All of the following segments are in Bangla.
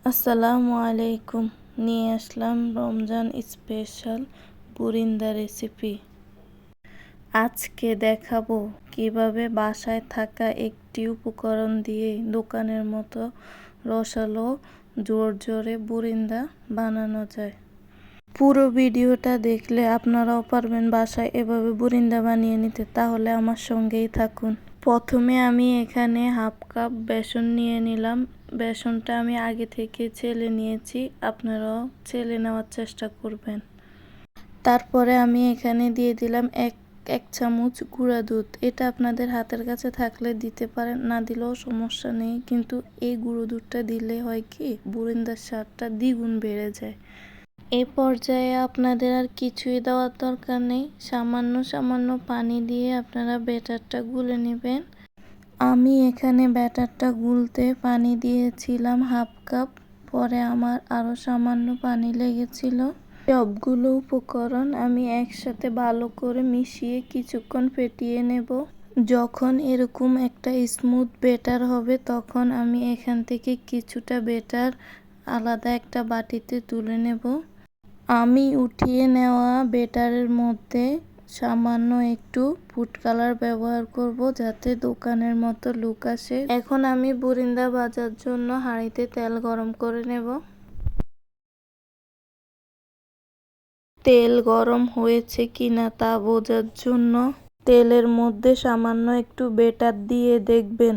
আসসালামু আলাইকুম। নিয়ে আসলাম রমজান স্পেশাল বুরিন্দা রেসিপি। আজকে দেখাবো কিভাবে বাসায় থাকা একটি উপকরণ দিয়ে দোকানের মতো রসালো জোরজোরে বুরিন্দা বানানো যায়। পুরো ভিডিওটা দেখলে আপনারাও পারবেন বাসায় এভাবে বুরিন্দা বানিয়ে নিতে, তাহলে আমার সঙ্গেই থাকুন। প্রথমে আমি এখানে হাফ কাপ বেসন নিয়ে নিলাম। বেসনটা আমি আগে থেকে চেলে নিয়েছি, আপনারাও চেলে নেওয়ার চেষ্টা করবেন। তারপরে আমি এখানে দিয়ে দিলাম এক চামচ গুঁড়া দুধ। এটা আপনাদের হাতের কাছে থাকলে দিতে পারেন, না দিলেও সমস্যা নেই, কিন্তু এই গুঁড়ো দুধটা দিলে হয় কি বুরিন্দার স্বাদটা দ্বিগুণ বেড়ে যায়। এই পর্যায়ে আপনাদের আর কিছুই দেওয়ার দরকার নেই, সামান্য পানি দিয়ে আপনারা ব্যাটারটা গুলে নেবেন। আমি এখানে ব্যাটারটা গুলতে পানি দিয়েছিলাম হাফ কাপ, পরে আমার আরও সামান্য পানি লেগেছিল। সবগুলো উপকরণ আমি একসাথে ভালো করে মিশিয়ে কিছুক্ষণ ফেটিয়ে নেব। যখন এরকম একটা স্মুথ ব্যাটার হবে তখন আমি এখান থেকে কিছুটা ব্যাটার আলাদা একটা বাটিতে তুলে নেব। আমি উঠিয়ে নেওয়া ব্যাটারের মধ্যে সামান্য একটু ফুড কালার ব্যবহার করব, যাতে দোকানের মতো লুক আসে। এখন আমি বুরিন্দা ভাজার জন্য হাঁড়িতে তেল গরম করে নেব। তেল গরম হয়েছে কিনা তা বোঝার জন্য তেলের মধ্যে সামান্য একটু ব্যাটার দিয়ে দেখবেন।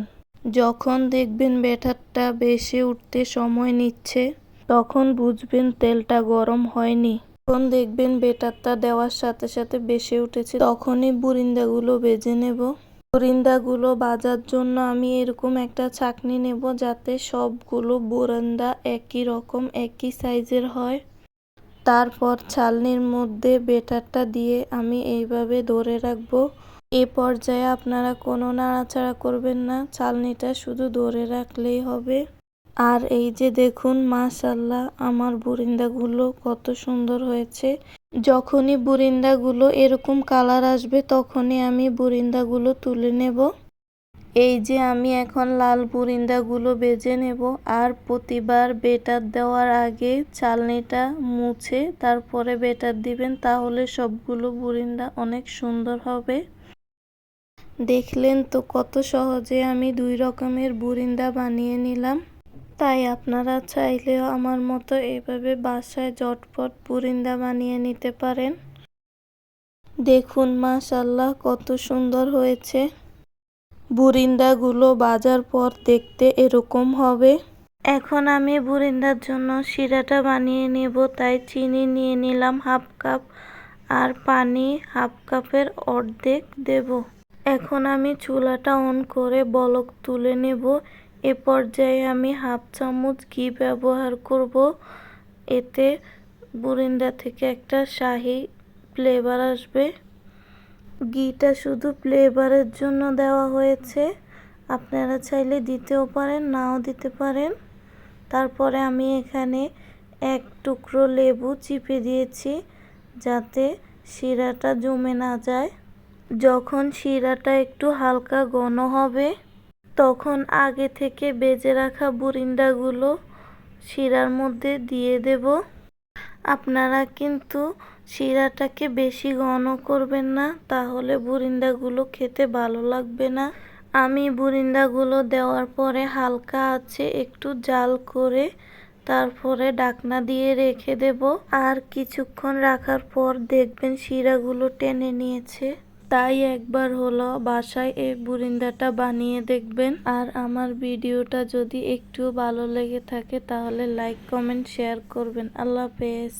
যখন দেখবেন ব্যাটারটা বেশি উঠতে সময় নিচ্ছে, তখন বুঝবেন তেলটা গরম হয়নি। যখন দেখবেন ব্যাটারটা দেওয়ার সাথে সাথে বেশি উঠেছে, তখনই বুরিন্দাগুলো ভেজে নেব। বুরিন্দাগুলো ভাজার জন্য আমি এরকম একটা ছাঁকনি নেব, যাতে সবগুলো বুরিন্দা একই রকম একই সাইজের হয়। তারপর ছালনির মধ্যে ব্যাটারটা দিয়ে আমি এইভাবে ধরে রাখবো। এ পর্যায়ে আপনারা কোনো নাড়াচাড়া করবেন না, ছালনিটা শুধু ধরে রাখলেই হবে। আর এই যে দেখুন, মাশাআল্লাহ, আমার বুরিন্দাগুলো কত সুন্দর হয়েছে। যখনই বুরিন্দাগুলো এরকম কালার আসবে তখনই আমি বুরিন্দাগুলো তুলে নেব। এই যে আমি এখন লাল বুরিন্দাগুলো ভেজে নেব। আর প্রতিবার ব্যাটার দেওয়ার আগে চালনিটা মুছে তারপরে ব্যাটার দিবেন, তাহলে সবগুলো বুরিন্দা অনেক সুন্দর হবে। দেখলেন তো কত সহজে আমি 2 রকমের বুরিন্দা বানিয়ে নিলাম। তাই আপনারা চাইলেও আমার মতো এইভাবে বাসায় ঝটপট বুরিন্দা বানিয়ে নিতে পারেন। দেখুন মাশাআল্লাহ কত সুন্দর হয়েছে। বুরিন্দাগুলো ভাজার পর দেখতে এরকম হবে। এখন আমি বুরিন্দার জন্য শিরাটা বানিয়ে নেব, তাই চিনি নিয়ে নিলাম হাফ কাপ, আর পানি হাফ কাপের অর্ধেক দেব। এখন আমি চুলাটা অন করে বলক তুলে নেব। এ পর্যায়ে আমি হাফ চামচ ঘি ব্যবহার করব। এতে বুরিন্দা থেকে একটা শাহি ফ্লেভার আসবে। ঘিটা শুধু ফ্লেভারের জন্য দেওয়া হয়েছে, আপনারা চাইলে দিতেও পারেন, নাও দিতে পারেন। তারপরে আমি এখানে এক টুকরো লেবু চিপে দিয়েছি, যাতে শিরাটা জমে না যায়। যখন শিরাটা একটু হালকা ঘন হবে, তখন আগে থেকে ভেজে রাখা বুরিন্দাগুলো শিরার মধ্যে দিয়ে দেব। আপনারা কিন্তু শিরাটাকে বেশি ঘন করবেন না, তাহলে বুরিন্দাগুলো খেতে ভালো লাগবে না। আমি বুরিন্দাগুলো দেওয়ার পরে হালকা আছে একটু জাল করে তারপরে ঢাকনা দিয়ে রেখে দেব। আর কিছুক্ষণ রাখার পর দেখবেন শিরাগুলো টেনে নিয়েছে। তাই একবার হলো বাসায় এই বুরিন্দাটা বানিয়ে দেখবেন। আর আমার ভিডিওটা যদি একটু ভালো লেগে থাকে তাহলে লাইক কমেন্ট শেয়ার করবেন। আল্লাহ হাফেজ।